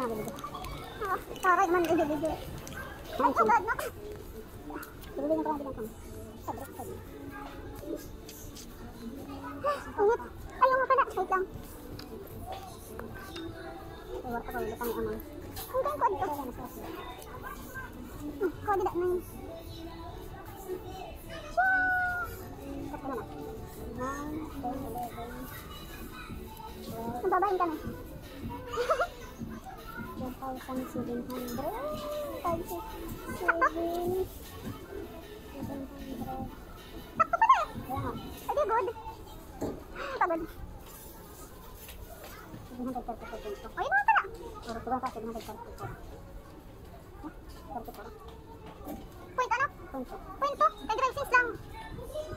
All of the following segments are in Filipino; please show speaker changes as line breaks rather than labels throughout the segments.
Taray man, video. Ay, sagad na ka. Bili na ko lang bilang sabrak sa niya. Ingat. Ayaw nga pala. Wait lang. Iwar ka ulit ang amang. Ang kaya ko dito. Ko dito na yun. Ito na na. 9, 10, 11. Nababahin ka na. 1,700. 5,600. 700. Sakto pa na. Kaya nga. Okay, good. Pagod. 734. Ayun na pala. Puro ko ba pa 734. Point ano? Point 2? Kay drive cents lang.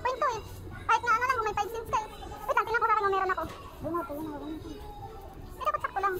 Point 2 eh. Kahit na ano lang, may 5 cents ka eh. Wait lang, tingnan ko na kung meron ako. Yun ako. Eh, dapat sakto lang.